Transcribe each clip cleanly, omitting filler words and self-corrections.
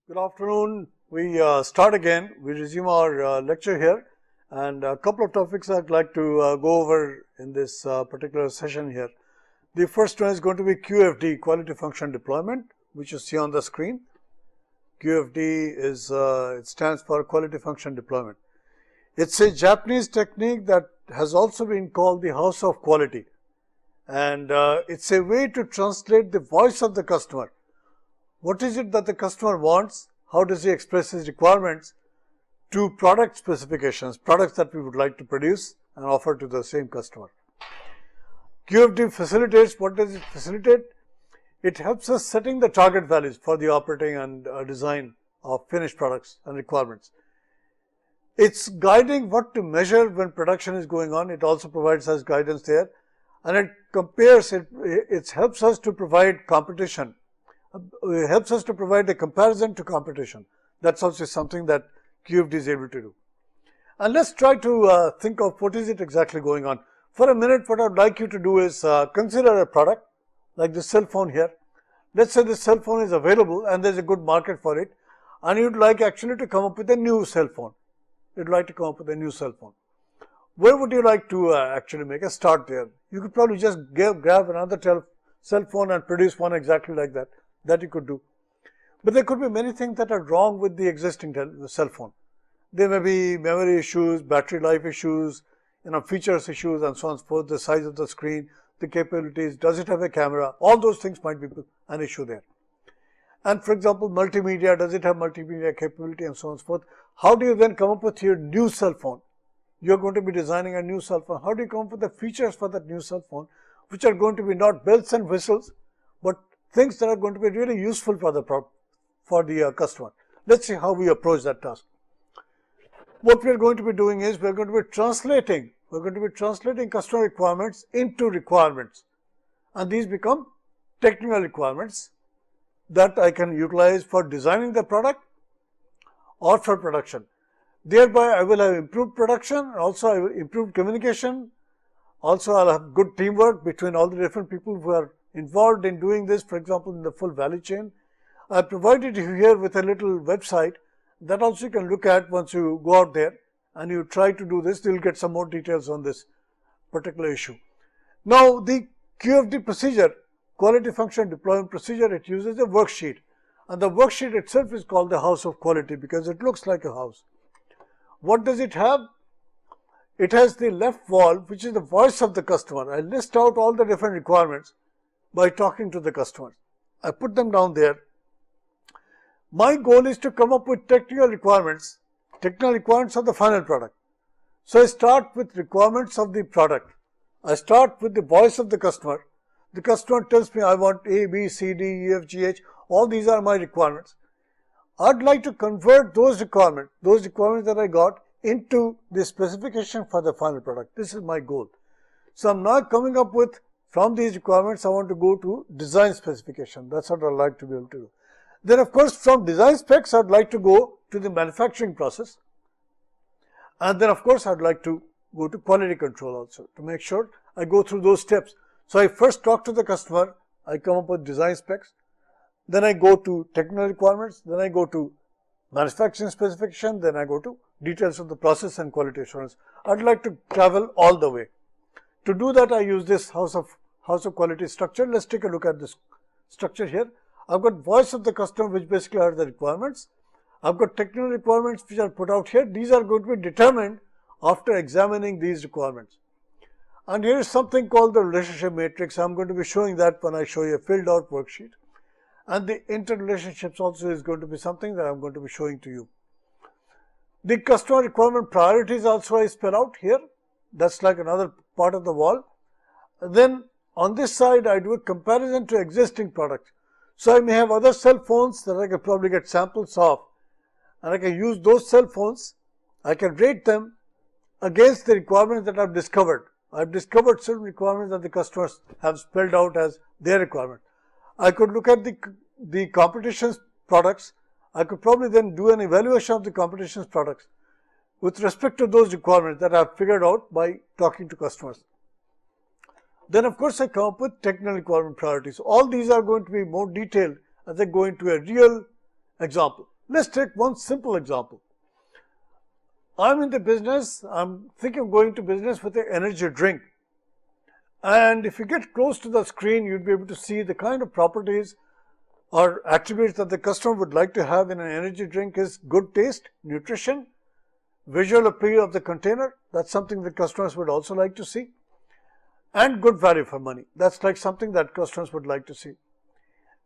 Good afternoon. We start again. We resume our lecture here, and a couple of topics I'd like to go over in this particular session here. The first one is going to be QFD, Quality Function Deployment, which you see on the screen. QFD is it stands for Quality Function Deployment. It's a Japanese technique that has also been called the House of Quality, and it's a way to translate the voice of the customer. What is it that the customer wants? How does he express his requirements to product specifications, products that we would like to produce and offer to the same customer. QFD facilitates, what does it facilitate? It helps us setting the target values for the operating and design of finished products and requirements. It's guiding what to measure when production is going on. It also provides us guidance there, and it compares, it helps us to provide competition. It helps us to provide a comparison to competition. That's also something that QFD is able to do. And let's try to think of what is it exactly going on. For a minute, what I would like you to do is consider a product like this cell phone here. Let's say this cell phone is available and there's a good market for it, and you'd like actually to come up with a new cell phone. You'd like to come up with a new cell phone. Where would you like to actually make a start there? You could probably just grab another cell phone and produce one exactly like that. That you could do. But there could be many things that are wrong with the existing cell phone. There may be memory issues, battery life issues, features issues and so on and so forth, the size of the screen, the capabilities, does it have a camera? All those things might be an issue there. And for example, multimedia, does it have multimedia capability and so on and so forth? How do you then come up with your new cell phone? You're going to be designing a new cell phone. How do you come up with the features for that new cell phone, which are going to be not bells and whistles, but things that are going to be really useful for the customer. Let's see how we approach that task. What we are going to be doing is we are going to be translating customer requirements into requirements, and these become technical requirements that I can utilize for designing the product or for production. Thereby I will have improved production, also I will improve communication, also I'll have good teamwork between all the different people who are involved in doing this, for example, in the full value chain. I provided you here with a little website that also you can look at once you go out there and you try to do this. You'll get some more details on this particular issue. Now, the QFD procedure, Quality Function Deployment Procedure, it uses a worksheet, and the worksheet itself is called the House of Quality because it looks like a house. What does it have? It has the left wall, which is the voice of the customer. I list out all the different requirements by talking to the customers. I put them down there. My goal is to come up with technical requirements of the final product. So I start with requirements of the product. I start with the voice of the customer. The customer tells me I want A, B, C, D, E, F, G, H. All these are my requirements. I'd like to convert those requirements that I got into the specification for the final product. This is my goal. So I'm now coming up with, from these requirements, I want to go to design specification. That's what I'd like to be able to do. Then, of course, from design specs, I'd like to go to the manufacturing process. And then, of course, I'd like to go to quality control also to make sure I go through those steps. So I first talk to the customer, I come up with design specs, then I go to technical requirements, then I go to manufacturing specification, then I go to details of the process and quality assurance. I'd like to travel all the way. To do that, I use this House of Quality structure. Let's take a look at this structure here. I've got voice of the customer, which basically are the requirements. I've got technical requirements which are put out here. These are going to be determined after examining these requirements. And here is something called the relationship matrix. I'm going to be showing that when I show you a filled out worksheet. And the interrelationships also is going to be something that I'm going to be showing to you. The customer requirement priorities also I spell out here. That's like another part of the wall. Then on this side, I do a comparison to existing products. So I may have other cell phones that I can probably get samples of, and I can use those cell phones. I can rate them against the requirements that I've discovered. I've discovered certain requirements that the customers have spelled out as their requirement. I could look at the competition's products. I could probably then do an evaluation of the competition's products with respect to those requirements that I've figured out by talking to customers. Then, of course, I come up with technical requirement priorities. All these are going to be more detailed as I go into a real example. Let's take one simple example. I'm in the business, I'm thinking of going to business with an energy drink. And if you get close to the screen, you'd be able to see the kind of properties or attributes that the customer would like to have in an energy drink is good taste, nutrition, visual appeal of the container. That's something that customers would also like to see. And good value for money. That's like something that customers would like to see.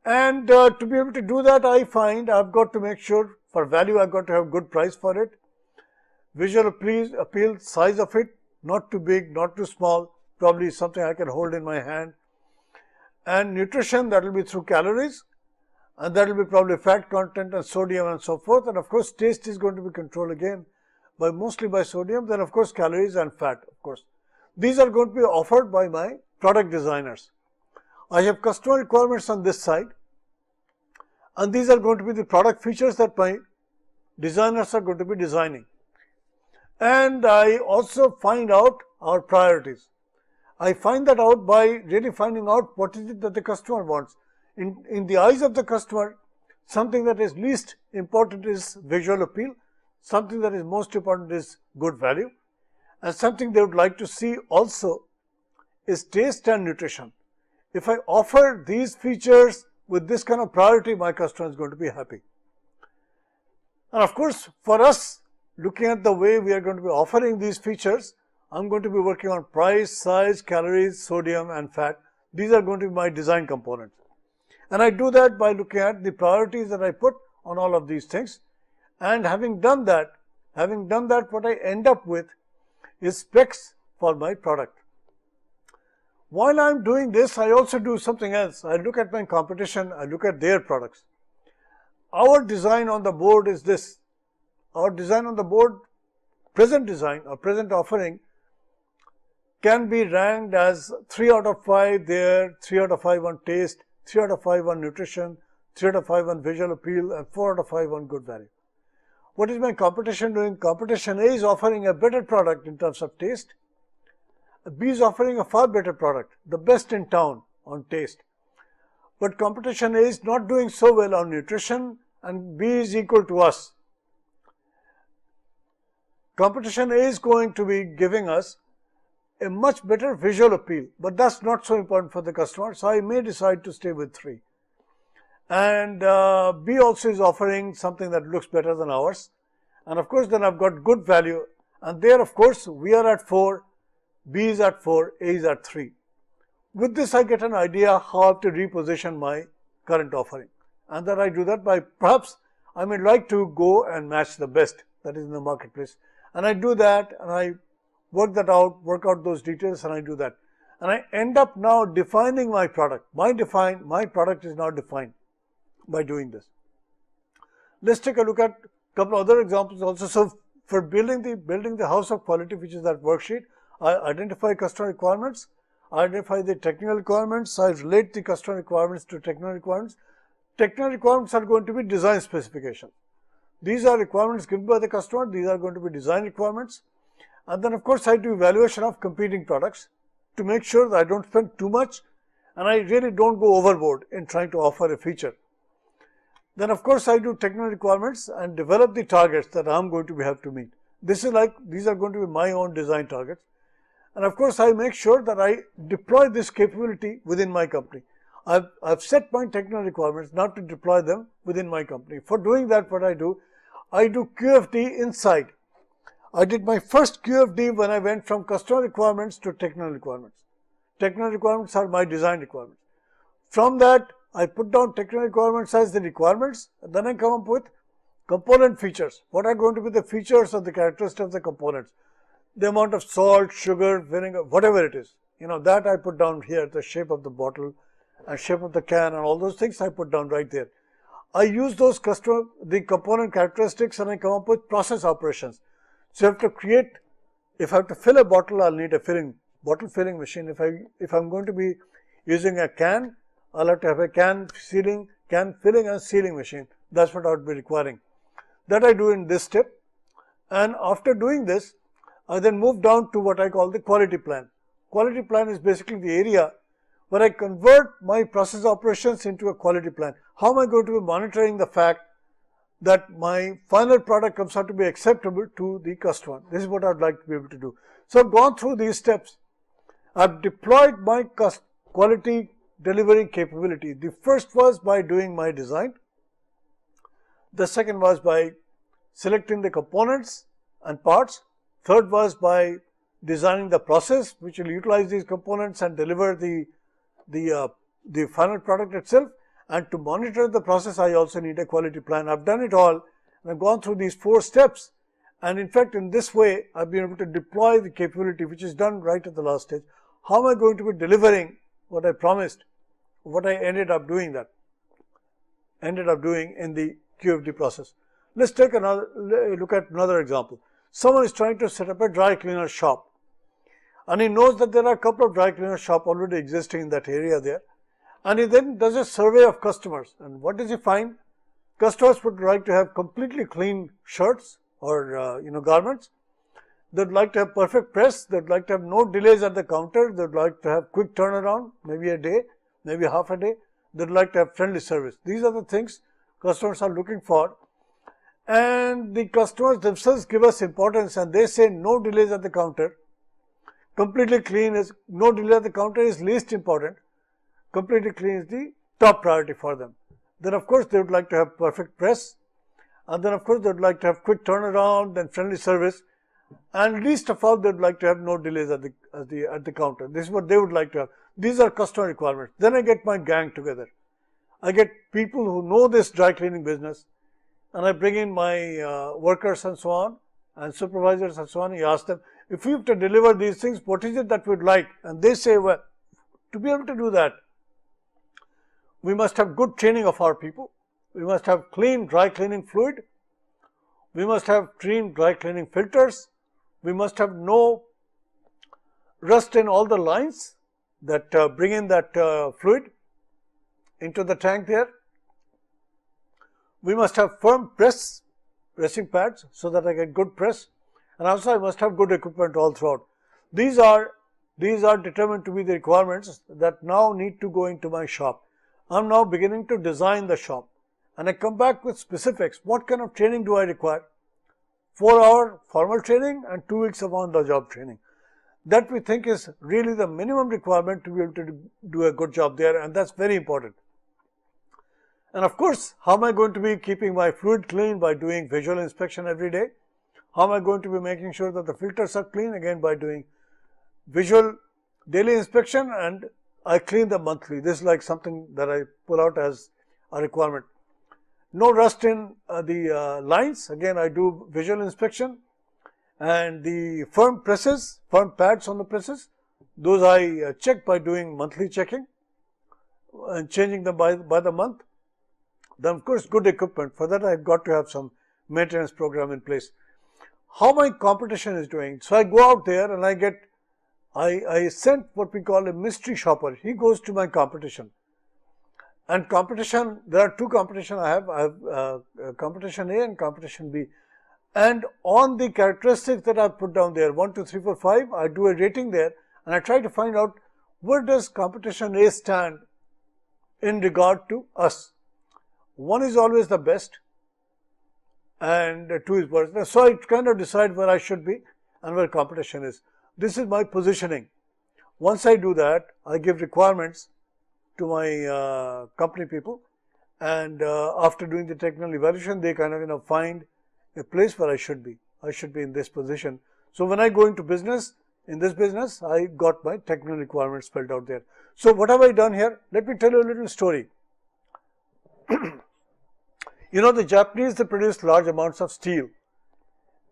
And to be able to do that, I find I've got to make sure for value, I've got to have good price for it. Visual appeal, size of it, not too big, not too small, probably something I can hold in my hand. And nutrition, that will be through calories, and that will be probably fat content and sodium and so forth. And of course, taste is going to be controlled again mostly by sodium, then of course calories and fat, of course. These are going to be offered by my product designers. I have customer requirements on this side, and these are going to be the product features that my designers are going to be designing. And I also find out our priorities. I find that out by really finding out what is it that the customer wants. In the eyes of the customer, something that is least important is visual appeal, something that is most important is good value, and something they would like to see also is taste and nutrition. If I offer these features with this kind of priority, my customer is going to be happy. And of course, for us, looking at the way we are going to be offering these features, I'm going to be working on price, size, calories, sodium and fat. These are going to be my design components. And I do that by looking at the priorities that I put on all of these things. And having done that, what I end up with is specs for my product. While I'm doing this, I also do something else. I look at my competition, I look at their products. Our design on the board is this. Our design on the board, present design or present offering, can be ranked as 3 out of 5 there, 3 out of 5 on taste, 3 out of 5 on nutrition, 3 out of 5 on visual appeal, and 4 out of 5 on good value. What is my competition doing? Competition A is offering a better product in terms of taste. B is offering a far better product, the best in town on taste. But competition A is not doing so well on nutrition, and B is equal to us. Competition A is going to be giving us a much better visual appeal, but that's not so important for the customer, so I may decide to stay with 3. And B also is offering something that looks better than ours, and of course then I've got good value, and there of course we are at 4, B is at 4, A is at 3. With this I get an idea how to reposition my current offering, and that I do that by perhaps I may like to go and match the best that is in the marketplace, and I do that and I work that out, work out those details, and I do that. And I end up now defining my product. My product is now defined by doing this. Let's take a look at a couple of other examples also. So for building the house of quality, which is that worksheet, I identify customer requirements, I identify the technical requirements, I relate the customer requirements to technical requirements. Technical requirements are going to be design specifications. These are requirements given by the customer, these are going to be design requirements. And then of course I do evaluation of competing products to make sure that I don't spend too much and I really don't go overboard in trying to offer a feature. Then of course I do technical requirements and develop the targets that I'm going to have to meet. These are going to be my own design targets. And of course I make sure that I deploy this capability within my company. I've set my technical requirements now to deploy them within my company. For doing that, what I do QFD inside. I did my first QFD when I went from customer requirements to technical requirements. Technical requirements are my design requirements. From that, I put down technical requirements as the requirements, and then I come up with component features. What are going to be the features or the characteristics of the components? The amount of salt, sugar, vinegar, whatever it is. That I put down here, the shape of the bottle and shape of the can and all those things I put down right there. I use those the component characteristics and I come up with process operations. So if I have to fill a bottle, I'll need a bottle filling machine. If I'm going to be using a can, I'll have to have a can filling and sealing machine. That's what I would be requiring. That I do in this step. And after doing this, I then move down to what I call the quality plan. Quality plan is basically the area where I convert my process operations into a quality plan. How am I going to be monitoring the fact that my final product comes out to be acceptable to the customer. This is what I'd like to be able to do. So I've gone through these steps. I've deployed my quality delivery capability. The first was by doing my design. The second was by selecting the components and parts. Third was by designing the process which will utilize these components and deliver the final product itself. And to monitor the process, I also need a quality plan. I've done it all, and I've gone through these 4 steps. And in fact, in this way, I've been able to deploy the capability, which is done right at the last stage. How am I going to be delivering what I promised, what I ended up doing in the QFD process? Let's take another look at another example. Someone is trying to set up a dry cleaner shop, and he knows that there are a couple of dry cleaner shops already existing in that area there. And he then does a survey of customers, and what does he find? Customers would like to have completely clean shirts or garments. They'd like to have perfect press. They'd like to have no delays at the counter. They'd like to have quick turnaround, maybe a day, maybe half a day. They'd like to have friendly service. These are the things customers are looking for, and the customers themselves give us importance, and they say no delays at the counter. Completely clean is no delay at the counter is least important. Completely clean is the top priority for them. Then of course they would like to have perfect press, and then of course they would like to have quick turnaround and friendly service, and least of all they would like to have no delays at the counter. This is what they would like to have. These are customer requirements. Then I get my gang together. I get people who know this dry cleaning business, and I bring in my workers and so on, and supervisors and so on. I ask them, if we have to deliver these things, what is it that we'd like? And they say, well, to be able to do that, we must have good training of our people. We must have clean dry cleaning fluid. We must have clean dry cleaning filters. We must have no rust in all the lines that bring in that fluid into the tank there. We must have firm pressing pads so that I get good press, and also I must have good equipment all throughout. These are determined to be the requirements that now need to go into my shop. I'm now beginning to design the shop, and I come back with specifics. What kind of training do I require? 4-hour formal training and 2 weeks of on-the-job training. That we think is really the minimum requirement to be able to do a good job there, and that's very important. And of course, how am I going to be keeping my fluid clean? By doing visual inspection every day. How am I going to be making sure that the filters are clean? Again, by doing visual daily inspection, and I clean them monthly. This is like something that I pull out as a requirement. No rust in the lines. Again, I do visual inspection, and the firm presses, firm pads on the presses, those I check by doing monthly checking and changing them by the month. Then of course good equipment. For that I've got to have some maintenance program in place. How my competition is doing. So I go out there and I sent what we call a mystery shopper. He goes to my competition. And competition, there are 2 competition I have. I have competition A and competition B. And on the characteristics that I put down there, 1, 2, 3, 4, 5, I do a rating there, and I try to find out where does competition A stand in regard to us. 1 is always the best, and 2 is worse. So I kind of decide where I should be and where competition is. This is my positioning. Once I do that, I give requirements to my company people, and after doing the technical evaluation, they kind of find a place where I should be. I should be in this position. So when I go into business, in this business, I got my technical requirements spelled out there. So what have I done here? Let me tell you a little story. The Japanese, they produce large amounts of steel,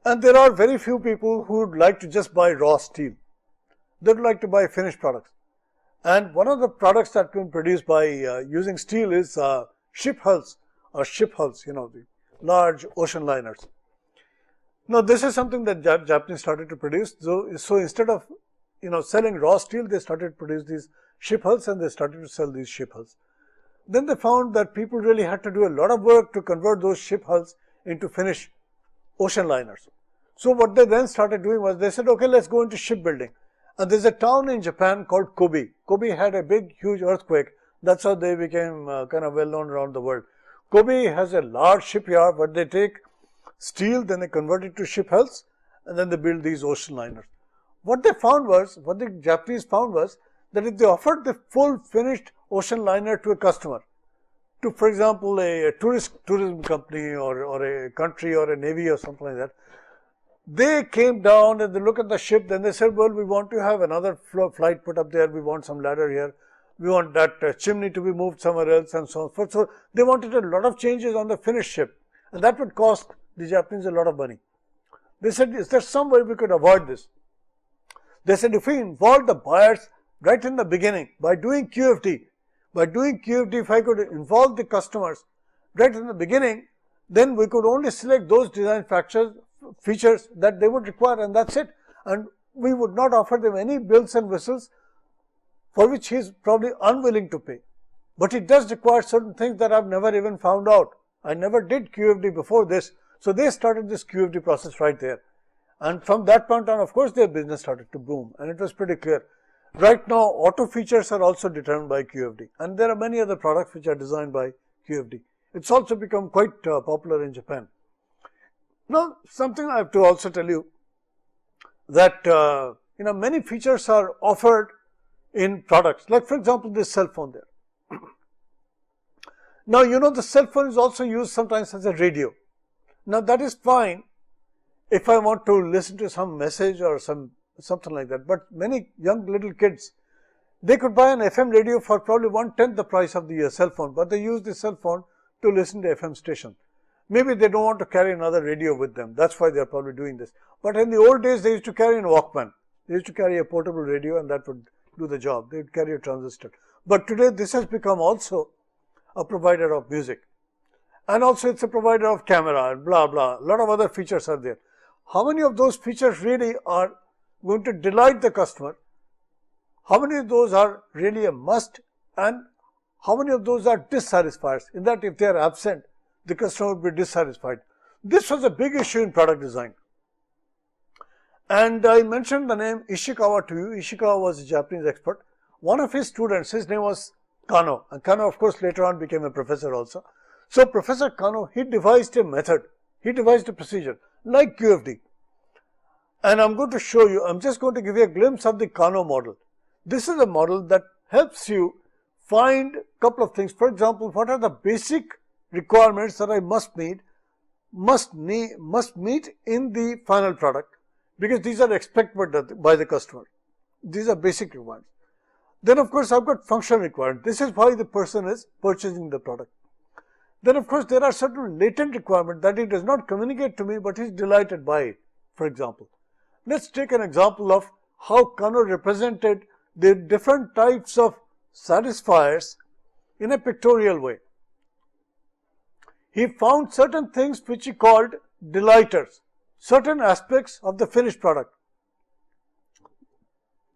and there are very few people who would like to just buy raw steel. They would like to buy finished products. And one of the products that can be produced by using steel is ship hulls, the large ocean liners. Now this is something that Japanese started to produce. So instead of selling raw steel, they started to produce these ship hulls, and they started to sell these ship hulls. Then they found that people really had to do a lot of work to convert those ship hulls into finished ocean liners. So what they then started doing was they said, okay, let's go into shipbuilding. And there's a town in Japan called Kobe. Kobe had a big, huge earthquake. That's how they became kind of well known around the world. Kobe has a large shipyard where they take steel, then they convert it to ship hulls, and then they build these ocean liners. What they found was, what the Japanese found was, that if they offered the full finished ocean liner to a customer, to, for example, a tourism company or a country or a navy or something like that, they came down and they look at the ship, then they said, well, we want to have another flight put up there, we want some ladder here, we want that chimney to be moved somewhere else, and so on. So they wanted a lot of changes on the finished ship, and that would cost the Japanese a lot of money. They said, is there some way we could avoid this? They said, if we involve the buyers right in the beginning by doing QFD, if I could involve the customers right in the beginning, then we could only select those design features that they would require, and that's it. And we would not offer them any bells and whistles for which he is probably unwilling to pay. But it does require certain things that I've never even found out. I never did QFD before this. So they started this QFD process right there. And from that point on, of course, their business started to boom, and it was pretty clear. Right now, auto features are also determined by QFD, and there are many other products which are designed by QFD. It's also become quite popular in Japan. Now, something I have to also tell you that many features are offered in products, like for example this cell phone there. Now the cell phone is also used sometimes as a radio. Now that is fine if I want to listen to some message or something like that, but many young little kids, they could buy an FM radio for probably 1/10 the price of the cell phone, but they use the cell phone to listen to FM station. Maybe they don't want to carry another radio with them, that's why they are probably doing this. But in the old days, they used to carry a Walkman, they used to carry a portable radio, and that would do the job. They would carry a transistor. But today this has become also a provider of music, and also it's a provider of camera and blah blah, a lot of other features are there. How many of those features really are going to delight the customer? How many of those are really a must, and how many of those are dissatisfiers, in that if they are absent, the customer would be dissatisfied? This was a big issue in product design. And I mentioned the name Ishikawa to you. Ishikawa was a Japanese expert. One of his students, his name was Kano, and Kano of course later on became a professor also. So Professor Kano, he devised a method, he devised a procedure like QFD. And I'm going to show you, I'm just going to give you a glimpse of the Kano model. This is a model that helps you find a couple of things. For example, what are the basic requirements that I must meet in the final product, because these are expected by the customer. These are basic requirements. Then of course I've got functional requirements. This is why the person is purchasing the product. Then of course there are certain latent requirements that he does not communicate to me, but he is delighted by it. For example, let's take an example of how Kano represented the different types of satisfiers in a pictorial way. He found certain things which he called delighters, certain aspects of the finished product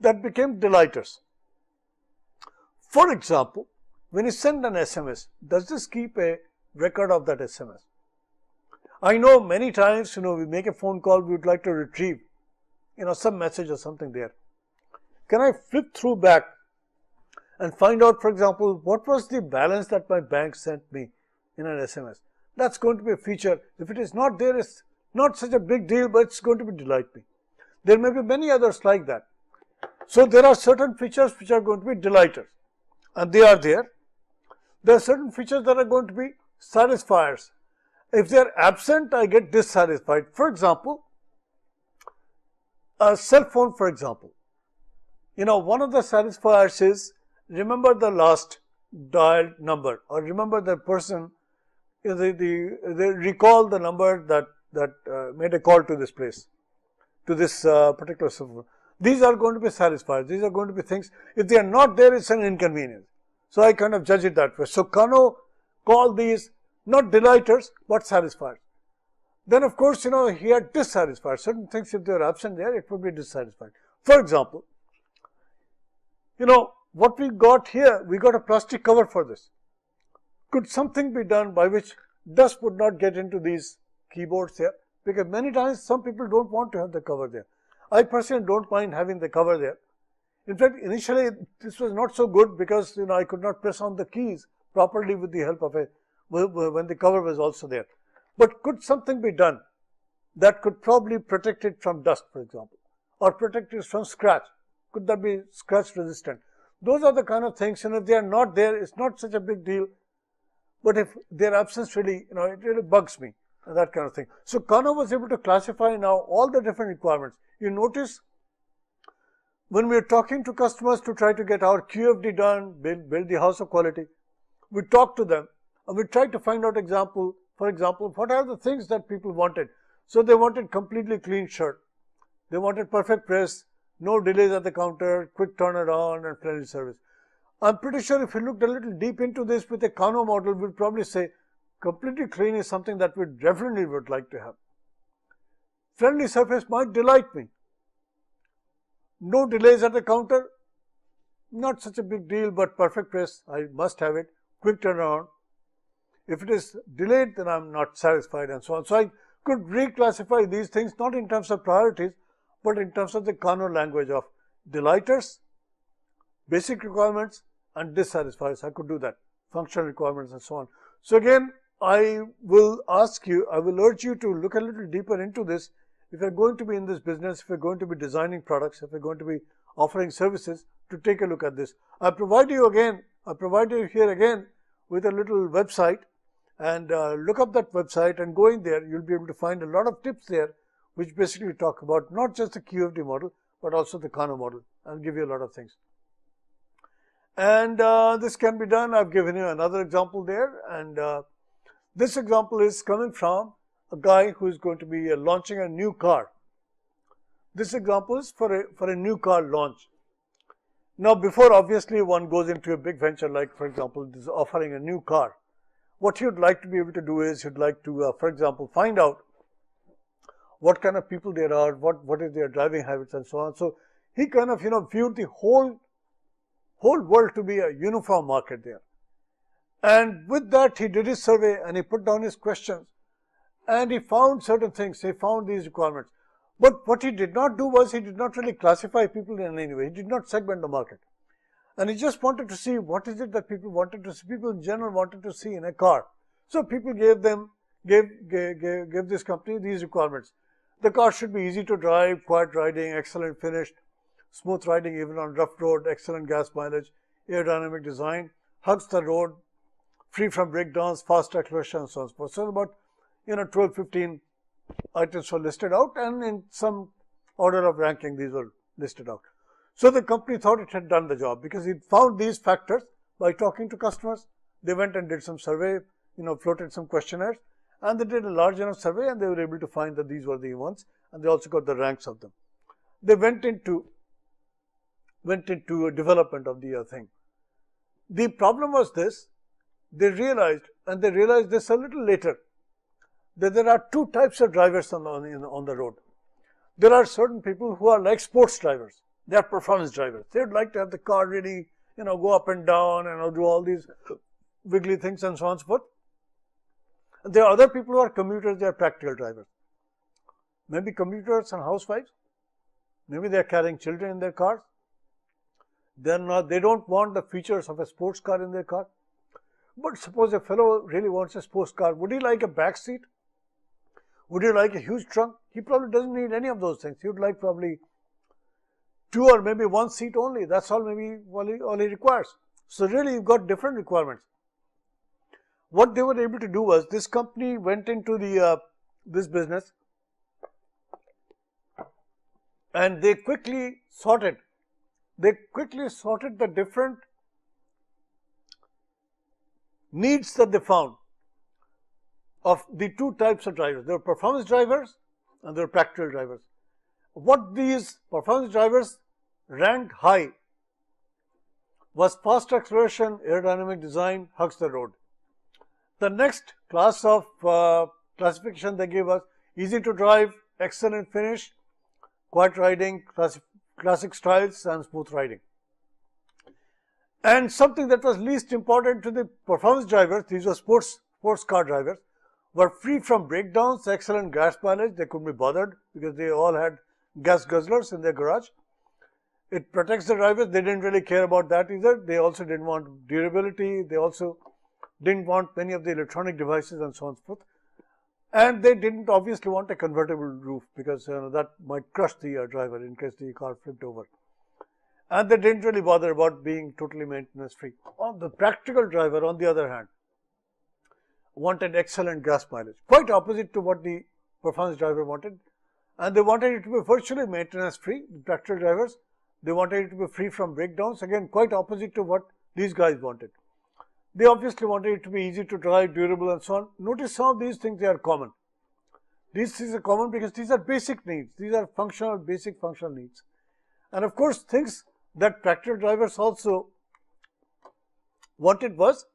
that became delighters. For example, when you send an SMS, does this keep a record of that SMS? I know many times, we make a phone call, we would like to retrieve, some message or something there. Can I flip through back and find out, for example, what was the balance that my bank sent me in an SMS? That's going to be a feature. If it is not there, it's not such a big deal, but it's going to be delight me. There may be many others like that. So there are certain features which are going to be delighters, and they are there. There are certain features that are going to be satisfiers. If they are absent, I get dissatisfied. For example, a cell phone, for example. One of the satisfiers is remember the last dialed number, or remember the person, they recall the number that made a call to this place, to this particular cell phone. These are going to be satisfiers. These are going to be things. If they are not there, it's an inconvenience. So I kind of judge it that way. So Kano called these not delighters, but satisfiers. Then of course, he had dissatisfiers. Certain things, if they are absent there, it would be dissatisfied. For example, what we got here, we got a plastic cover for this. Could something be done by which dust would not get into these keyboards here? Because many times some people don't want to have the cover there. I personally don't mind having the cover there. In fact, initially this was not so good because I could not press on the keys properly with the help of a when the cover was also there. But could something be done that could probably protect it from dust, for example, or protect it from scratch? Could that be scratch resistant? Those are the kind of things, if they are not there, it's not such a big deal. But if their absence really, it really bugs me, that kind of thing. So Kano was able to classify now all the different requirements. You notice when we are talking to customers to try to get our QFD done, build the house of quality, we talk to them and we try to find out for example, what are the things that people wanted. So they wanted completely clean shirt. They wanted perfect press, no delays at the counter, quick turnaround and friendly service. I'm pretty sure if we looked a little deep into this with a Kano model, we'd probably say completely clean is something that we definitely would like to have. Friendly surface might delight me. No delays at the counter, not such a big deal, but perfect press, I must have it. Quick turnaround. If it is delayed, then I'm not satisfied and so on. So I could reclassify these things not in terms of priorities, but in terms of the Kano language of delighters, basic requirements and dissatisfiers. I could do that, functional requirements and so on. So again, I will urge you to look a little deeper into this. If you're going to be in this business, if you're going to be designing products, if you're going to be offering services, to take a look at this. I provide you here again with a little website, and look up that website and go in there. You'll be able to find a lot of tips there which basically talk about not just the QFD model, but also the Kano model, and give you a lot of things. And this can be done. I've given you another example there, and this example is coming from a guy who is going to be launching a new car. This example is for a new car launch. Now, before obviously one goes into a big venture like, for example, this offering a new car, what you'd like to be able to do is you'd like to, for example, find out what kind of people there are, what is their driving habits and so on. So he kind of, viewed the whole world to be a uniform market there. And with that, he did his survey and he put down his questions and he found certain things. He found these requirements. But what he did not do was he did not really classify people in any way. He did not segment the market. And he just wanted to see what is it that people wanted to see, people in general wanted to see in a car. So people gave this company these requirements. The car should be easy to drive, quiet riding, excellent finish, smooth riding even on rough road, excellent gas mileage, aerodynamic design, hugs the road, free from breakdowns, fast acceleration and so on and so forth. So about 12, 15 items were listed out, and in some order of ranking these were listed out. So the company thought it had done the job because it found these factors by talking to customers. They went and did some survey, floated some questionnaires, and they did a large enough survey and they were able to find that these were the ones, and they also got the ranks of them. They went into a development of the thing. The problem was this: they realized this a little later, that there are two types of drivers on the road. There are certain people who are like sports drivers. They are performance drivers. They would like to have the car really, go up and down and do all these wiggly things and so on and so forth. And there are other people who are commuters. They are practical drivers. Maybe commuters and housewives. Maybe they are carrying children in their cars. They don't want the features of a sports car in their car. But suppose a fellow really wants a sports car. Would he like a back seat? Would he like a huge trunk? He probably doesn't need any of those things. He would like probably 2 or maybe 1 seat only. That's all all he requires. So really you've got different requirements. What they were able to do was, this company went into this business and they quickly sorted the different needs that they found of the two types of drivers. There were performance drivers and there were practical drivers. What these performance drivers ranked high was fast acceleration, aerodynamic design, hugs the road. The next class of classification they gave us: easy to drive, excellent finish, quiet riding, classic styles and smooth riding. And something that was least important to the performance drivers, these were sports car drivers, were free from breakdowns, excellent gas mileage. They couldn't be bothered because they all had gas guzzlers in their garage. It protects the drivers. They didn't really care about that either. They also didn't want durability. They also didn't want many of the electronic devices and so on and so forth. And they didn't obviously want a convertible roof because that might crush the driver in case the car flipped over. And they didn't really bother about being totally maintenance free. The practical driver, on the other hand, wanted excellent gas mileage, quite opposite to what the performance driver wanted. And they wanted it to be virtually maintenance free, the practical drivers. They wanted it to be free from breakdowns, again quite opposite to what these guys wanted. They obviously wanted it to be easy to drive, durable and so on. Notice some of these things, they are common. These things are common because these are basic needs. These are functional, basic functional needs. And of course, things that practical drivers also wanted was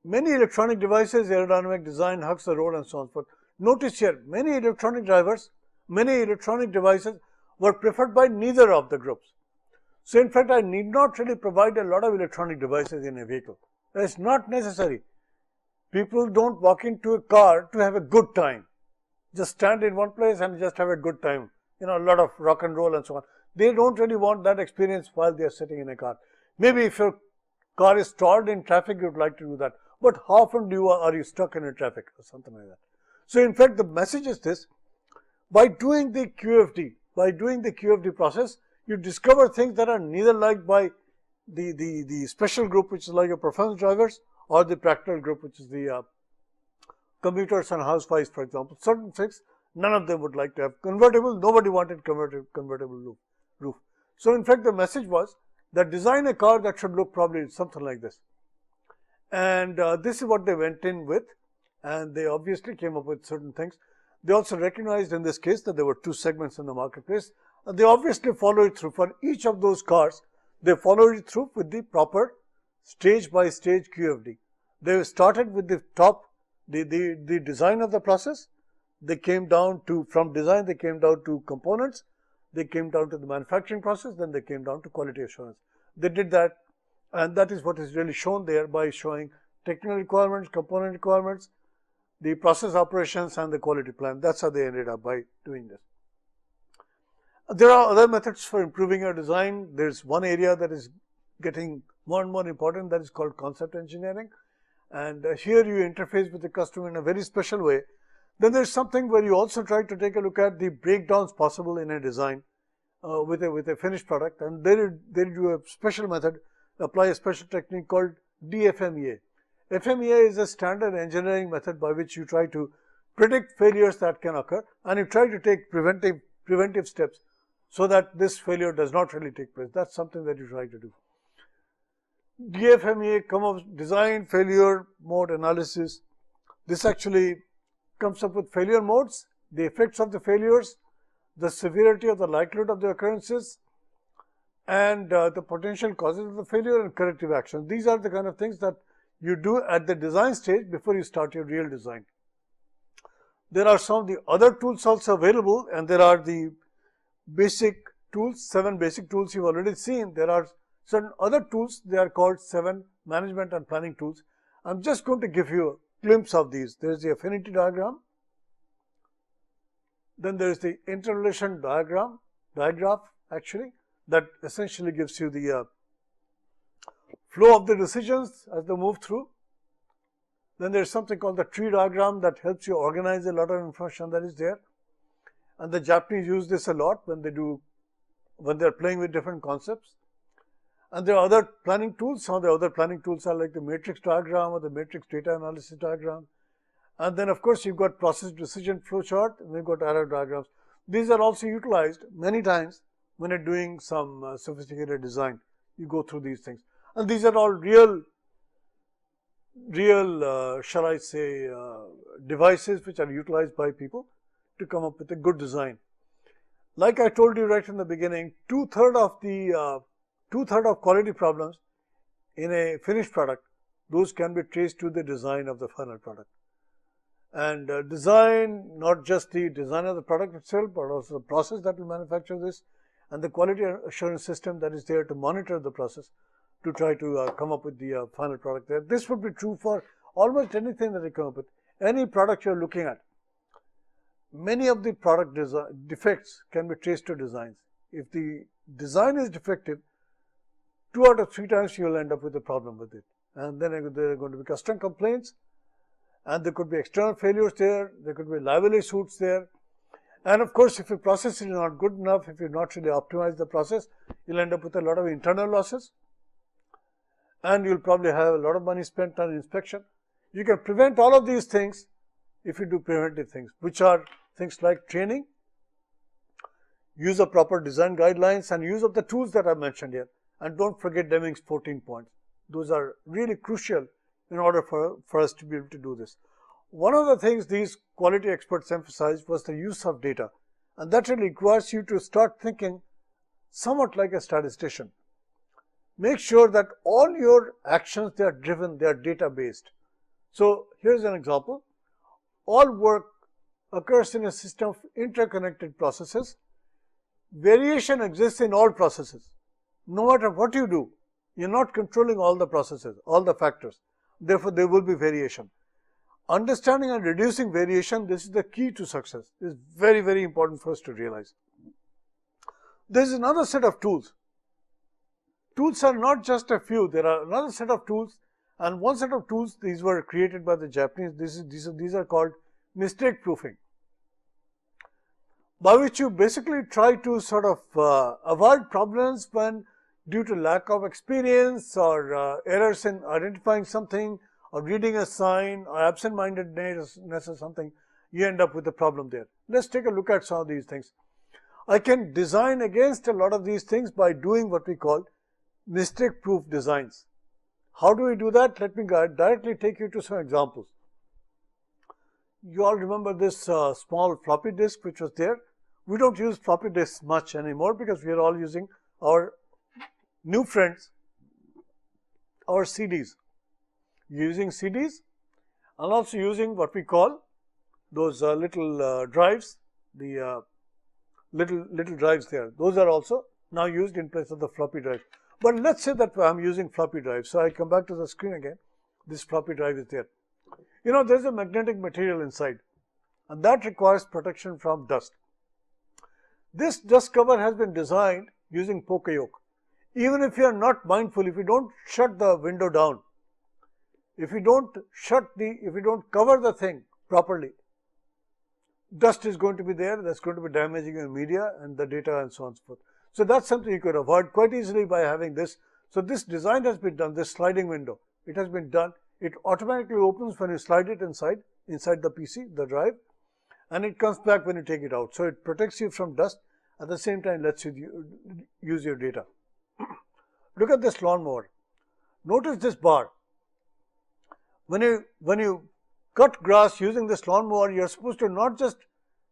many electronic devices, aerodynamic design, hugs the road and so on. But notice here, many electronic devices were preferred by neither of the groups. So in fact, I need not really provide a lot of electronic devices in a vehicle. It's not necessary. People don't walk into a car to have a good time. Just stand in one place and just have a good time. A lot of rock and roll and so on. They don't really want that experience while they are sitting in a car. Maybe if your car is stalled in traffic, you'd like to do that. But how often are you stuck in a traffic or something like that? So in fact, the message is this: by doing the QFD process, you discover things that are neither liked by the special group, which is like your performance drivers, or the practical group, which is the commuters and housewives, for example. Certain things, none of them would like to have. Convertible, nobody wanted convertible roof. So in fact, the message was that design a car that should look probably something like this. And this is what they went in with, and they obviously came up with certain things. They also recognized in this case that there were two segments in the marketplace, and they obviously followed it through. For each of those cars, they followed it through with the proper stage by stage QFD. They started with the top, the design of the process. They came down to, from design, they came down to components. They came down to the manufacturing process, then they came down to quality assurance. They did that, and that is what is really shown there by showing technical requirements, component requirements, the process operations and the quality plan. That's how they ended up by doing this. There are other methods for improving your design. There's one area that is getting more and more important, that is called concept engineering. And here you interface with the customer in a very special way. Then there's something where you also try to take a look at the breakdowns possible in a design with a finished product. And they do a special method, apply a special technique called DFMEA. FMEA is a standard engineering method by which you try to predict failures that can occur, and you try to take preventive steps so that this failure does not really take place. That's something that you try to do. DFMEA comes up design failure mode analysis. This actually comes up with failure modes, the effects of the failures, the severity of the likelihood of the occurrences, and the potential causes of the failure and corrective action. These are the kind of things that you do at the design stage before you start your real design. There are some of the other tools also available, and there are the basic tools, 7 basic tools you've already seen. There are certain other tools, they are called 7 management and planning tools. I'm just going to give you a glimpse of these. There is the affinity diagram, then there is the interrelation diagraph actually, that essentially gives you the flow of the decisions as they move through. Then there is something called the tree diagram that helps you organize a lot of information that is there. And the Japanese use this a lot when they are playing with different concepts. And there are other planning tools. Some of the other planning tools are like the matrix diagram or the matrix data analysis diagram. And then of course you've got process decision flow chart, and you've got arrow diagrams. These are also utilized many times when you're doing some sophisticated design. You go through these things. And these are all real shall I say, devices which are utilized by people to come up with a good design. Like I told you right in the beginning, two-thirds of quality problems in a finished product, those can be traced to the design of the final product. And design, not just the design of the product itself, but also the process that will manufacture this, and the quality assurance system that is there to monitor the process, to try to come up with the final product there. This would be true for almost anything that you come up with. Any product you're looking at, many of the product defects can be traced to designs. If the design is defective, 2 out of 3 times you will end up with a problem with it. and then there are going to be custom complaints, and there could be external failures there could be liability suits there. And of course, if your process is not good enough, if you not really optimize the process, you'll end up with a lot of internal losses, and you'll probably have a lot of money spent on inspection. You can prevent all of these things if you do preventive things, which are things like training, use of proper design guidelines, and use of the tools that I mentioned here. And don't forget Deming's 14 points. Those are really crucial in order for us to be able to do this. One of the things these quality experts emphasized was the use of data, and that really requires you to start thinking somewhat like a statistician. Make sure that all your actions, they are driven, they are data based. So here's an example. All work occurs in a system of interconnected processes. Variation exists in all processes. No matter what you do, you're not controlling all the processes, all the factors. Therefore, there will be variation. Understanding and reducing variation, this is the key to success. This is very, very important for us to realize. There is another set of tools. Tools are not just a few. There are another set of tools, and one set of tools, these were created by the Japanese. These are called mistake proofing, by which you basically try to sort of avoid problems when, due to lack of experience or errors in identifying something or reading a sign or absent-mindedness or something, you end up with a problem there. Let's take a look at some of these things. I can design against a lot of these things by doing what we call mistake-proof designs. How do we do that? Let me directly take you to some examples. You all remember this small floppy disk which was there. We don't use floppy disks much anymore because we are all using our new friends, our CDs. Using CDs and also using what we call those little drives, the little drives there. Those are also now used in place of the floppy drive. But let's say that I'm using floppy drive. So I come back to the screen again. This floppy drive is there. You know, there's a magnetic material inside, and that requires protection from dust. This dust cover has been designed using poka-yoke. Even if you are not mindful, if you don't shut the window down, if you don't cover the thing properly, dust is going to be there, that's going to be damaging your media and the data and so on and so forth. So that's something you could avoid quite easily by having this. So this design has been done, this sliding window, it has been done. It automatically opens when you slide it inside the PC, the drive, and it comes back when you take it out. So it protects you from dust, at the same time lets you use your data. Look at this lawnmower. Notice this bar. When you cut grass using this lawnmower, you're supposed to not just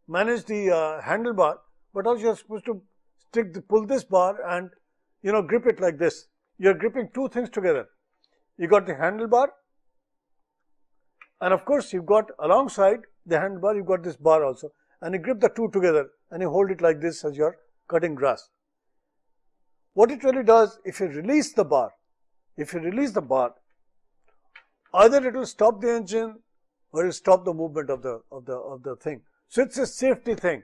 manage the handlebar, but also you're supposed to pull this bar and grip it like this. You're gripping two things together. You got the handlebar, and of course you've got alongside the handlebar, you've got this bar also, and you grip the two together and you hold it like this as you're cutting grass. What it really does, if you release the bar, either it will stop the engine or it will stop the movement of the thing. So it's a safety thing.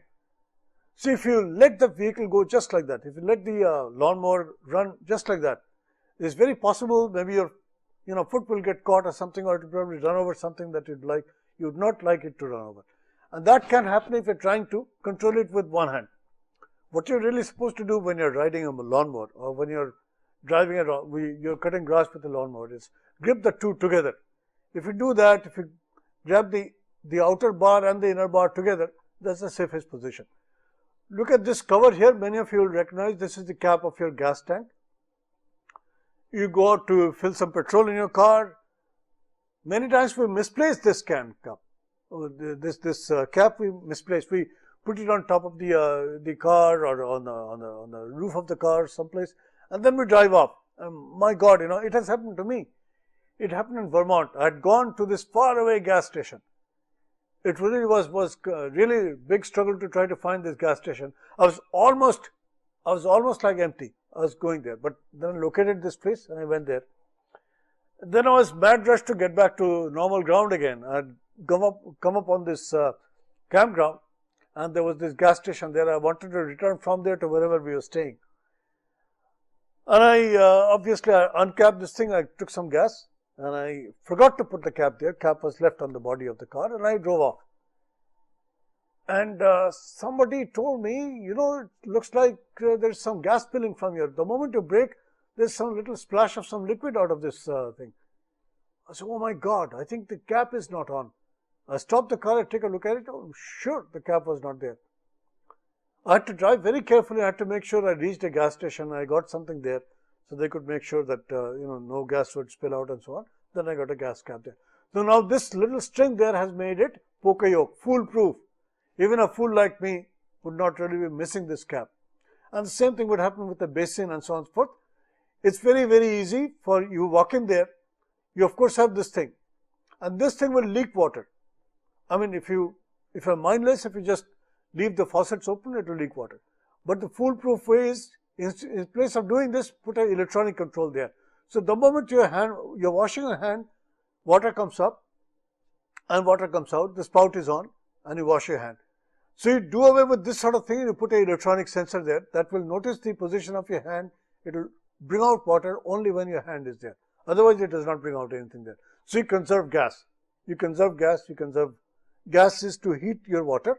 So if you let the vehicle go just like that, if you let the lawnmower run just like that, it's very possible maybe your foot will get caught or something, or it will probably run over something that you'd not like it to run over. And that can happen if you're trying to control it with one hand. What you're really supposed to do when you're riding a lawnmower or when you're driving you're cutting grass with a lawnmower is grip the two together. If you do that, if you grab the outer bar and the inner bar together, that's the safest position. Look at this cover here. Many of you will recognize this is the cap of your gas tank. You go out to fill some petrol in your car. Many times we misplace this cap. This cap we misplace. We put it on top of the car or on the roof of the car someplace, and then we drive off. My God, it has happened to me. It happened in Vermont. I had gone to this faraway gas station. It really was really big struggle to try to find this gas station. I was almost like empty. I was going there, but then I located this place and I went there. Then I was mad rush to get back to normal ground again. I had come up on this campground, and there was this gas station there. I wanted to return from there to wherever we were staying. And I obviously uncapped this thing. I took some gas and I forgot to put the cap there. Cap was left on the body of the car, and I drove off. And somebody told me, you know, it looks like there's some gas spilling from here. The moment you brake, there's some little splash of some liquid out of this thing. I said, oh my God, I think the cap is not on. I stopped the car, I take a look at it. Oh, sure, the cap was not there. I had to drive very carefully. I had to make sure I reached a gas station. I got something there so they could make sure that, you know, no gas would spill out and so on. Then I got a gas cap there. So now this little string there has made it poker yoke, foolproof. Even a fool like me would not really be missing this cap. And the same thing would happen with the basin and so on and so forth. It's very, very easy for you walk in there. You of course have this thing, and this thing will leak water. I mean, if you're mindless, if you just leave the faucets open, it will leak water. But the foolproof way is, in place of doing this, put an electronic control there. So the moment you're washing your hand, water comes up and water comes out, the spout is on, and you wash your hand. So you do away with this sort of thing, you put an electronic sensor there that will notice the position of your hand. It will bring out water only when your hand is there. Otherwise, it does not bring out anything there. So you conserve gas. You conserve gas. You conserve gases to heat your water,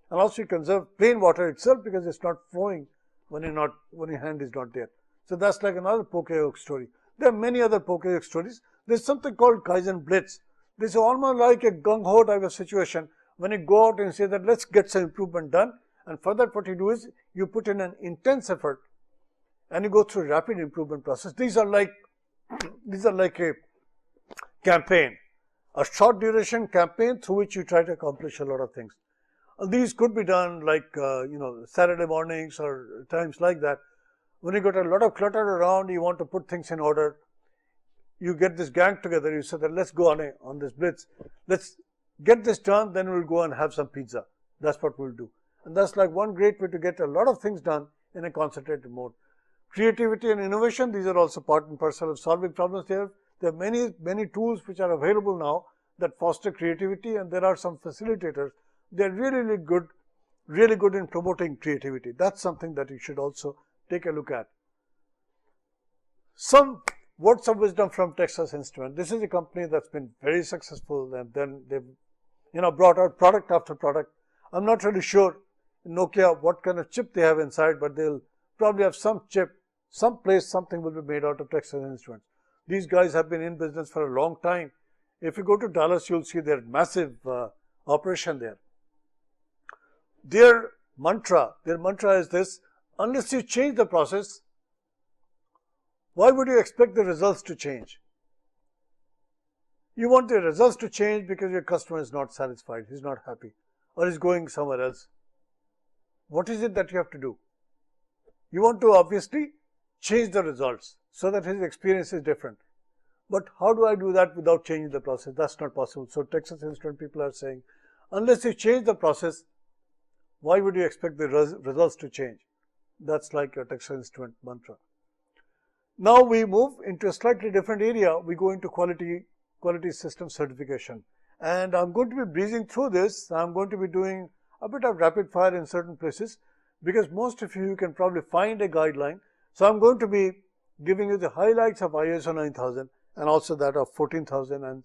and also you conserve plain water itself because it's not flowing when your hand is not there. So that's like another poker yoke story. There are many other poker yoke stories. There's something called Kaizen Blitz. This is almost like a gung-ho type of situation when you go out and say that let's get some improvement done, and for that what you do is you put in an intense effort and you go through a rapid improvement process. These are like a campaign, a short duration campaign through which you try to accomplish a lot of things. These could be done like, you know, Saturday mornings or times like that. When you got a lot of clutter around, you want to put things in order. You get this gang together, you say that let's go on this blitz. Let's get this done, then we'll go and have some pizza. That's what we'll do. And that's like one great way to get a lot of things done in a concentrated mode. Creativity and innovation, these are also part and parcel of solving problems there. There are many tools which are available now that foster creativity, and there are some facilitators. They're really good in promoting creativity. That's something that you should also take a look at. Some words of wisdom from Texas Instruments. This is a company that's been very successful, and then they've, you know, brought out product after product. I'm not really sure in Nokia what kind of chip they have inside, but they'll probably have some chip, someplace something will be made out of Texas Instruments. These guys have been in business for a long time. If you go to Dallas, you'll see their massive operation there. Their mantra is this: unless you change the process, why would you expect the results to change? You want the results to change because your customer is not satisfied, he's not happy, or he's going somewhere else. What is it that you have to do? You want to obviously change the results so that his experience is different. But how do I do that without changing the process? That's not possible. So Texas Instruments people are saying, unless you change the process, why would you expect the results to change? That's like a Texas Instruments mantra. Now we move into a slightly different area. We go into quality system certification. And I'm going to be breezing through this. I'm going to be doing a bit of rapid fire in certain places because most of you can probably find a guideline. So I'm going to be giving you the highlights of ISO 9000 and also that of 14000 and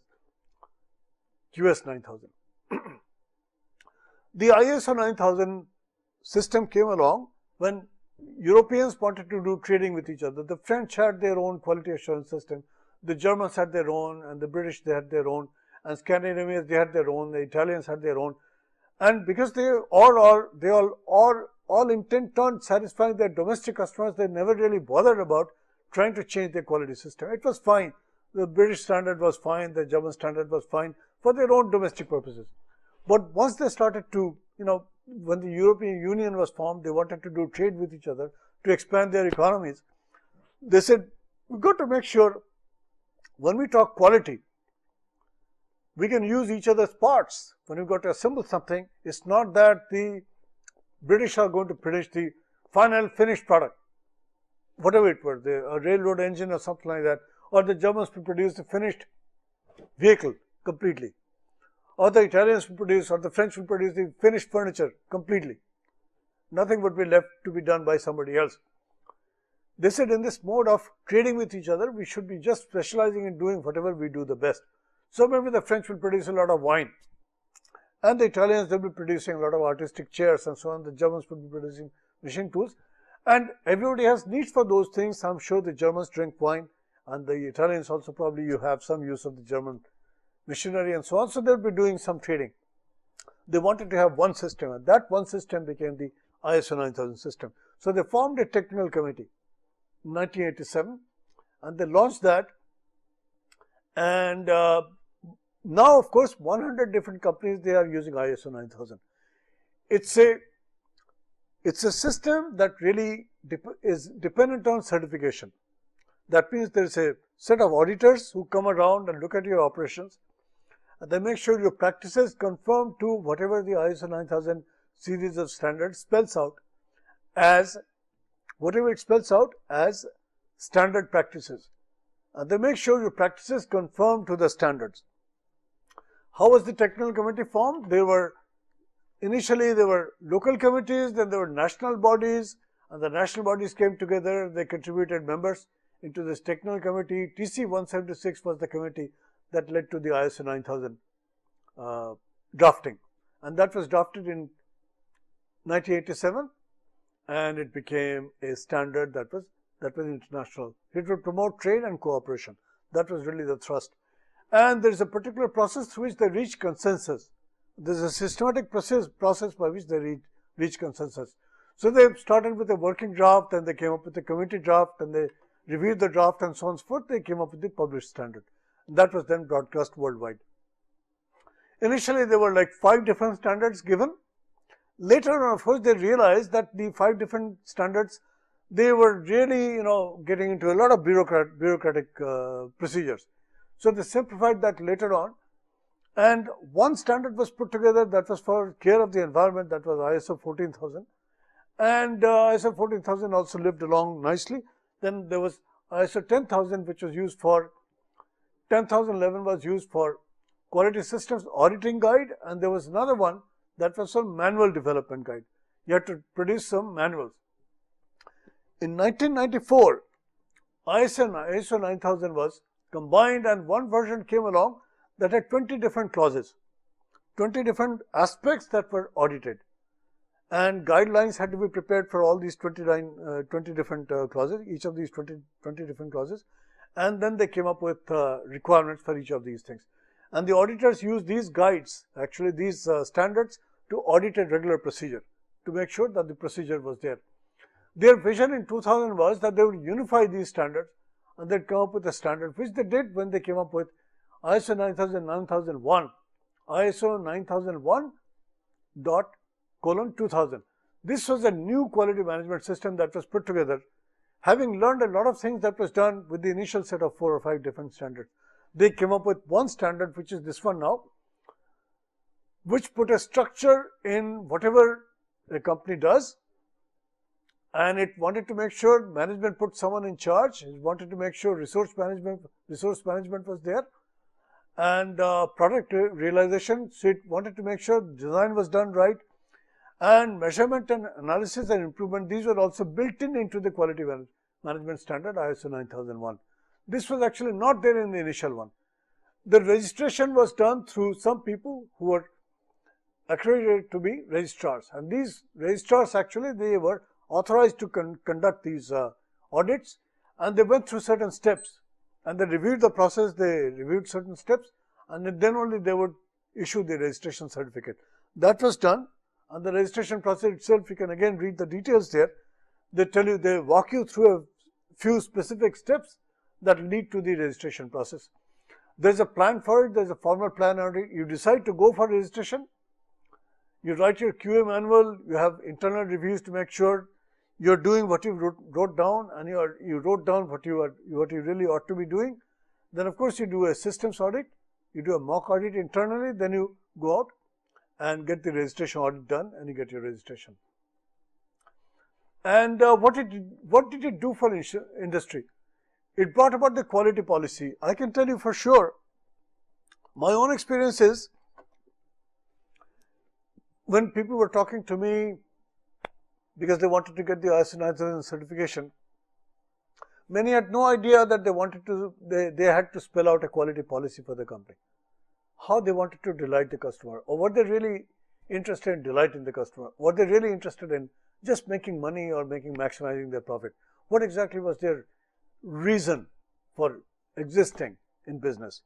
QS 9000. The ISO 9000 system came along when Europeans wanted to do trading with each other. The French had their own quality assurance system, the Germans had their own, and the British, they had their own, and Scandinavians, they had their own, the Italians had their own. And because they all intent on satisfying their domestic customers, they never really bothered about trying to change their quality system. It was fine. The British standard was fine, the German standard was fine for their own domestic purposes. But once they started to, you know, when the European Union was formed, they wanted to do trade with each other to expand their economies. They said, we've got to make sure when we talk quality, we can use each other's parts. When you've got to assemble something, it's not that the British are going to produce the final finished product, whatever it were, a railroad engine or something like that, or the Germans will produce the finished vehicle completely, or the Italians will produce, or the French will produce the finished furniture completely. Nothing would be left to be done by somebody else. They said in this mode of trading with each other, we should be just specializing in doing whatever we do the best. So maybe the French will produce a lot of wine, and the Italians will be producing a lot of artistic chairs and so on. The Germans will be producing machine tools, and everybody has needs for those things. I'm sure the Germans drink wine, and the Italians also probably you have some use of the German machinery and so on. So they'll be doing some trading. They wanted to have one system, and that one system became the ISO 9000 system. So they formed a technical committee in 1987, and they launched that. And now, of course, 100 different companies, they are using ISO 9000. It's a system that really is dependent on certification. That means there is a set of auditors who come around and look at your operations, and they make sure your practices conform to whatever the ISO 9000 series of standards spells out as, whatever it spells out as standard practices. And they make sure your practices conform to the standards. How was the technical committee formed? Initially there were local committees, then there were national bodies, and the national bodies came together. They contributed members into this technical committee. TC 176 was the committee that led to the ISO 9000 drafting, and that was drafted in 1987, and it became a standard that was international. It would promote trade and cooperation. That was really the thrust. And there is a particular process through which they reach consensus. There is a systematic process by which they reach consensus. So they started with a working draft, and they came up with a committee draft, and they reviewed the draft and so on and so forth. They came up with the published standard. That was then broadcast worldwide. Initially, there were like 5 different standards given. Later on, of course, they realized that the 5 different standards, they were really, getting into a lot of bureaucratic procedures. So they simplified that later on, and one standard was put together that was for care of the environment. That was ISO 14000, and ISO 14000 also lived along nicely. Then there was ISO 10000, which was used for 10011 was used for quality systems auditing guide, and there was another one that was for manual development guide. You had to produce some manuals. In 1994, ISO 9000 was combined, and one version came along that had 20 different clauses, 20 different aspects that were audited, and guidelines had to be prepared for all these 20 different clauses, each of these 20 different clauses, and then they came up with requirements for each of these things. And the auditors used these guides, actually these standards, to audit a regular procedure, to make sure that the procedure was there. Their vision in 2000 was that they would unify these standards, and they'd come up with a standard, which they did when they came up with ISO 9001, ISO 9001.:2000. This was a new quality management system that was put together, having learned a lot of things that was done with the initial set of 4 or 5 different standards. They came up with one standard, which is this one now, which put a structure in whatever a company does, and it wanted to make sure management put someone in charge. It wanted to make sure resource management was there, and product realization. So it wanted to make sure design was done right, and measurement and analysis and improvement. These were also built into the quality management standard ISO 9001. This was actually not there in the initial one. The registration was done through some people who were accredited to be registrars, and these registrars actually they were authorized to conduct these audits, and they went through certain steps, and they reviewed the process. They reviewed certain steps, and then only they would issue the registration certificate. That was done, and the registration process itself, you can again read the details there. They tell you, they walk you through a few specific steps that lead to the registration process. There's a plan for it. There's a formal plan on it. You decide to go for registration. You write your QA manual. You have internal reviews to make sure you're doing what you wrote down, and you wrote down what you really ought to be doing. Then, of course, you do a systems audit. You do a mock audit internally. Then you go out and get the registration audit done, and you get your registration. And what did it do for industry? It brought about the quality policy. I can tell you for sure, my own experience is, when people were talking to me because they wanted to get the ISO 9000 certification, Many had no idea that they had to spell out a quality policy for the company. How they wanted to delight the customer, or were they really interested in delighting the customer? Were they really interested in just making money or maximizing their profit? What exactly was their reason for existing in business?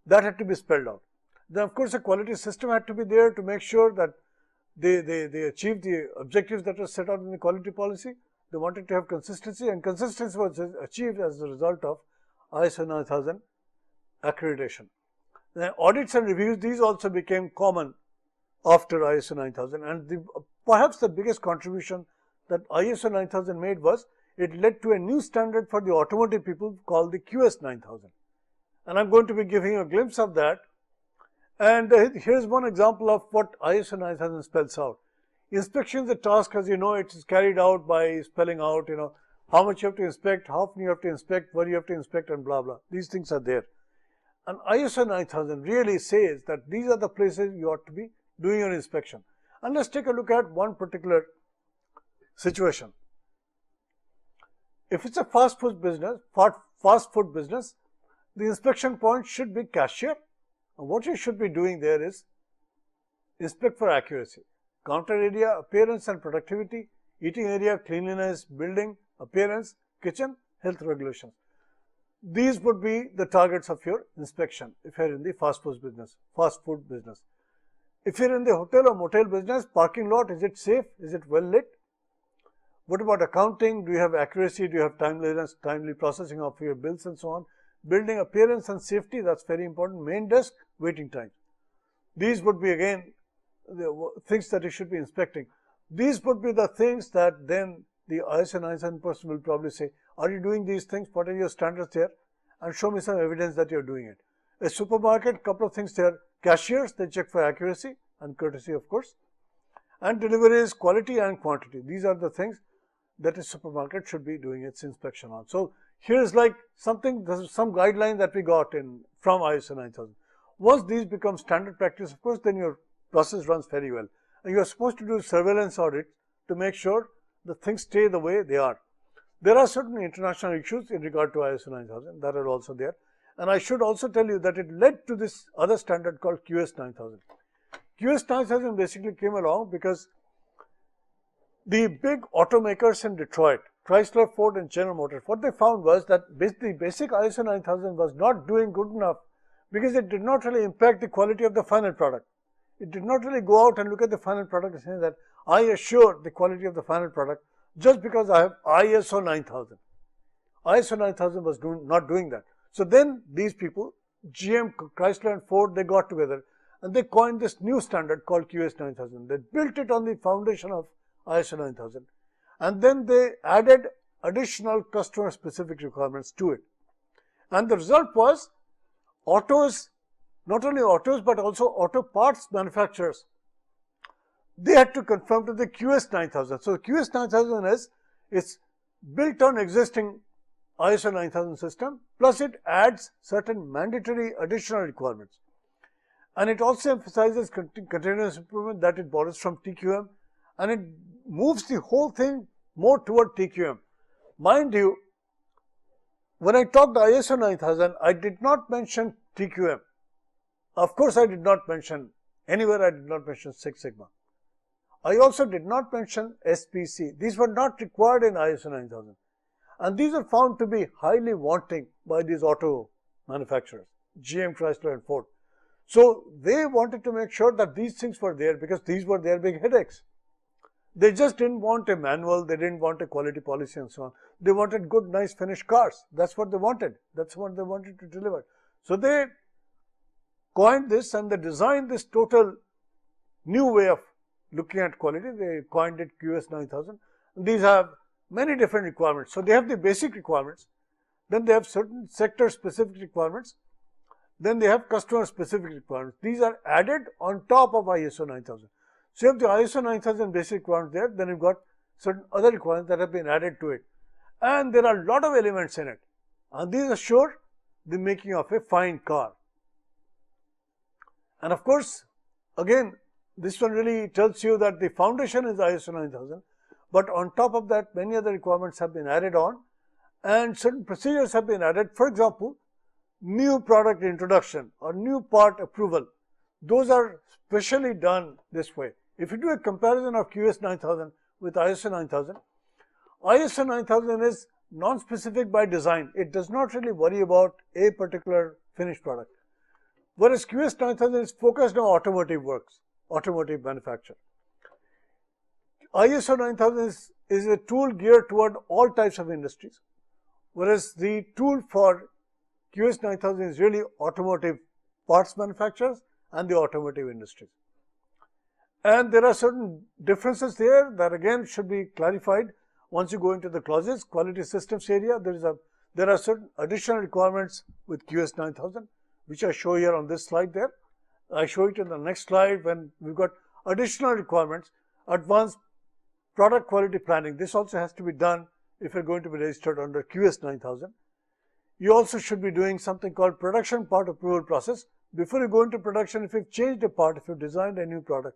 That had to be spelled out. Then of course a quality system had to be there to make sure that they achieved the objectives that were set out in the quality policy. They wanted to have consistency, and consistency was achieved as a result of ISO 9000 accreditation. Then audits and reviews, these also became common after ISO 9000, and perhaps the biggest contribution that ISO 9000 made was it led to a new standard for the automotive people called the QS 9000. And I'm going to be giving you a glimpse of that. And here's one example of what ISO 9000 spells out. Inspection is a task, as you know, it is carried out by spelling out, how much you have to inspect, how often you have to inspect, where you have to inspect, and blah, blah. These things are there. And ISO 9000 really says that these are the places you ought to be doing your inspection. And let's take a look at one particular situation. If it's a fast food business, the inspection point should be cashier. And what you should be doing there is inspect for accuracy. Counter area, appearance and productivity, eating area, cleanliness, building, appearance, kitchen, health regulations. These would be the targets of your inspection if you're in the fast food business. If you're in the hotel or motel business, parking lot, is it safe? Is it well lit? What about accounting? Do you have accuracy? Do you have timeliness, timely processing of your bills and so on? Building, appearance and safety, that's very important. Main desk, waiting time. These would be again the things that you should be inspecting. These would be the things that then the ISO 9000 person will probably say, are you doing these things? What are your standards there? And show me some evidence that you're doing it. A supermarket, couple of things there. Cashiers, they check for accuracy and courtesy, of course. And deliveries, quality and quantity. These are the things that a supermarket should be doing its inspection on. So here's like something, this is some guideline that we got from ISO 9000. Once these become standard practice, of course, then your process runs very well. And you are supposed to do surveillance audit to make sure the things stay the way they are. There are certain international issues in regard to ISO 9000 that are also there. And I should also tell you that it led to this other standard called QS 9000. QS 9000 basically came along because the big automakers in Detroit, Chrysler, Ford and General Motors, what they found was that the basic ISO 9000 was not doing good enough because it did not really impact the quality of the final product. It did not really go out and look at the final product and say that I assure the quality of the final product just because I have ISO 9000. ISO 9000 was not doing that. So then these people, GM, Chrysler and Ford, they got together and they coined this new standard called QS 9000. They built it on the foundation of ISO 9000 and then they added additional customer specific requirements to it. And the result was autos, not only autos but also auto parts manufacturers, they had to conform to the QS 9000. So the QS 9000 it's built on existing ISO 9000 system, plus it adds certain mandatory additional requirements. And it also emphasizes continuous improvement that it borrows from TQM, and it moves the whole thing more toward TQM. Mind you, when I talked ISO 9000, I did not mention TQM. Of course, I did not mention anywhere, I did not mention Six Sigma. I also did not mention SPC. These were not required in ISO 9000. And these are found to be highly wanting by these auto manufacturers, GM, Chrysler and Ford. So they wanted to make sure that these things were there because these were their big headaches. They just didn't want a manual, they didn't want a quality policy and so on. They wanted good, nice finished cars. That's what they wanted. That's what they wanted to deliver. So they coined this and they designed this total new way of looking at quality. They coined it QS 9000. These have many different requirements. So they have the basic requirements, then they have certain sector specific requirements, then they have customer specific requirements. These are added on top of ISO 9000. So you have the ISO 9000 basic requirements there, then you've got certain other requirements that have been added to it. And there are a lot of elements in it. And these assure the making of a fine car. And of course, again, this one really tells you that the foundation is ISO 9000. But on top of that, many other requirements have been added on, and certain procedures have been added. For example, new product introduction or new part approval, those are specially done this way. If you do a comparison of QS 9000 with ISO 9000, ISO 9000 is non-specific by design. It does not really worry about a particular finished product. Whereas QS 9000 is focused on automotive works, automotive manufacture. ISO 9000 is a tool geared toward all types of industries, whereas the tool for QS 9000 is really automotive parts manufacturers and the automotive industries. And there are certain differences there that again should be clarified once you go into the clauses. Quality systems area, there are certain additional requirements with QS 9000, which I show here on this slide there. I show it in the next slide when we've got additional requirements, advanced product quality planning. This also has to be done if you're going to be registered under QS 9000. You also should be doing something called production part approval process. Before you go into production, if you've changed a part, if you've designed a new part,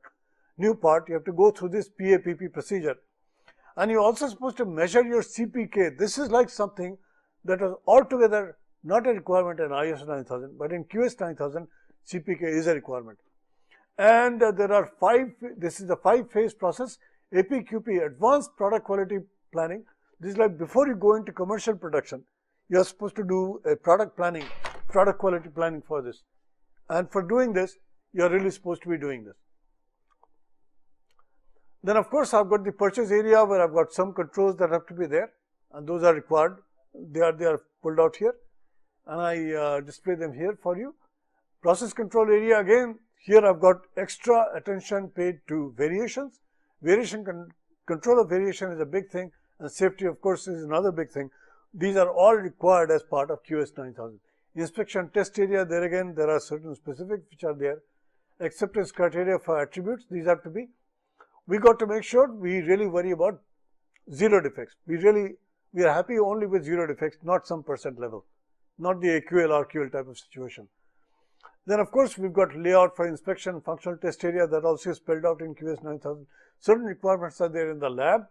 you have to go through this PAPP procedure. And you're also supposed to measure your CPK. This is like something that was altogether not a requirement in ISO 9000, but in QS 9000, CPK is a requirement. And there are this is a 5-phase process. APQP, Advanced Product Quality Planning. This is like before you go into commercial production, you are supposed to do a product quality planning for this. And for doing this, you are really supposed to be doing this. Then of course, I've got the purchase area where I've got some controls that have to be there, and those are required. They are pulled out here, and I display them here for you. Process control area, again, here I've got extra attention paid to variations. Control of variation is a big thing, and safety, of course, is another big thing. These are all required as part of QS 9000. Inspection test area, there again, there are certain specifics which are there. Acceptance criteria for attributes, these have to be. We got to make sure we really worry about zero defects. We are happy only with zero defects, not some percent level, not the AQL, RQL type of situation. Then of course, we've got layout for inspection, functional test area, that also is spelled out in QS 9000. Certain requirements are there in the lab,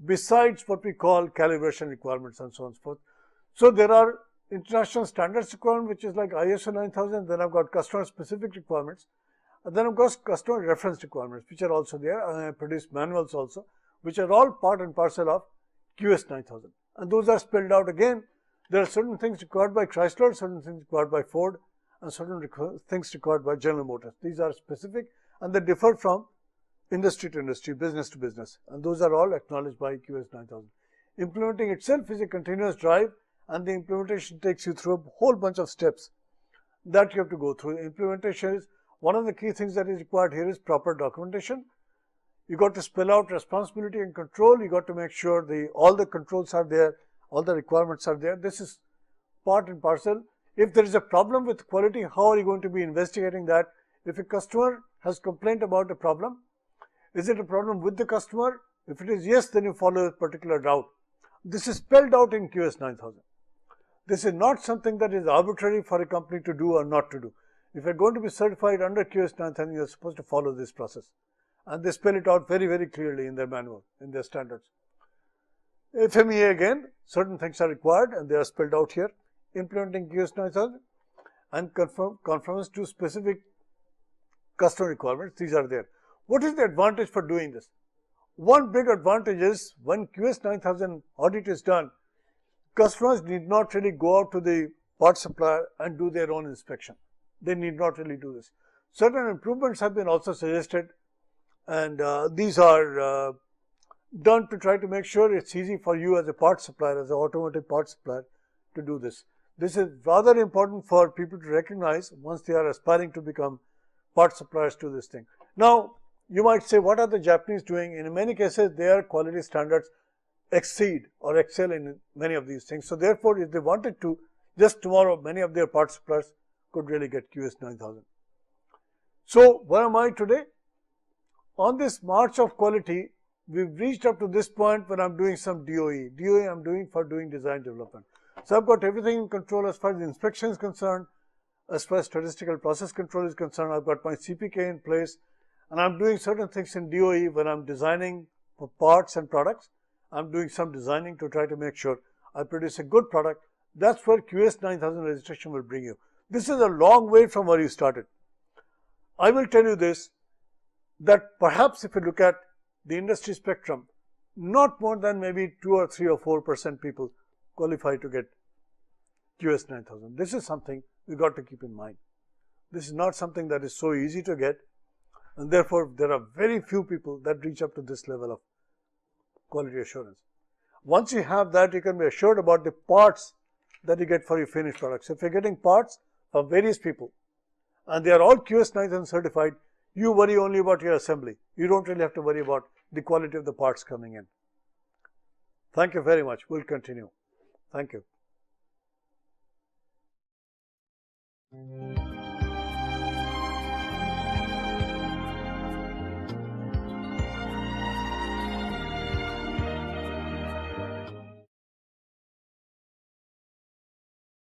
besides what we call calibration requirements and so on and so forth. So there are international standards requirement, which is like ISO 9000. Then I've got customer specific requirements. And then I've got customer reference requirements, which are also there. And I produce manuals also, which are all part and parcel of QS 9000. And those are spelled out again. There are certain things required by Chrysler, certain things required by Ford, and certain things required by General Motors. These are specific, and they differ from industry to industry, business to business, and those are all acknowledged by QS 9000. Implementing itself is a continuous drive, and the implementation takes you through a whole bunch of steps that you have to go through. Implementation is one of the key things that is required here is proper documentation. You got to spell out responsibility and control. You got to make sure all the controls are there, all the requirements are there. This is part and parcel. If there is a problem with quality, how are you going to be investigating that? If a customer has complained about a problem, is it a problem with the customer? If it is yes, then you follow a particular route. This is spelled out in QS 9000. This is not something that is arbitrary for a company to do or not to do. If you're going to be certified under QS 9000, you're supposed to follow this process. And they spell it out very, very clearly in their manual, in their standards. FMEA again, certain things are required and they are spelled out here. Implementing QS 9000 and conformance to specific customer requirements, these are there. What is the advantage for doing this? One big advantage is when QS 9000 audit is done, customers need not really go out to the part supplier and do their own inspection. They need not really do this. Certain improvements have been also suggested, and these are done to try to make sure it's easy for you as a part supplier, as an automotive part supplier, to do this. This is rather important for people to recognize once they are aspiring to become part suppliers to this thing. Now, you might say, what are the Japanese doing? In many cases, their quality standards exceed or excel in many of these things. So therefore, if they wanted to, just tomorrow, many of their part suppliers could really get QS 9000. So where am I today? On this march of quality, we've reached up to this point when I'm doing some DOE. DOE I'm doing for doing design development. So I've got everything in control as far as the inspection is concerned, as far as statistical process control is concerned. I've got my CPK in place, and I'm doing certain things in DOE when I'm designing for parts and products. I'm doing some designing to try to make sure I produce a good product, that's where QS 9000 registration will bring you. This is a long way from where you started. I will tell you this, that perhaps if you look at the industry spectrum, not more than maybe 2 or 3 or 4% people qualify to get QS 9000. This is something we got to keep in mind. This is not something that is so easy to get, and therefore there are very few people that reach up to this level of quality assurance. Once you have that, you can be assured about the parts that you get for your finished products. If you're getting parts from various people and they are all QS 9000 certified, you worry only about your assembly. You don't really have to worry about the quality of the parts coming in. Thank you very much. We'll continue. Thank you.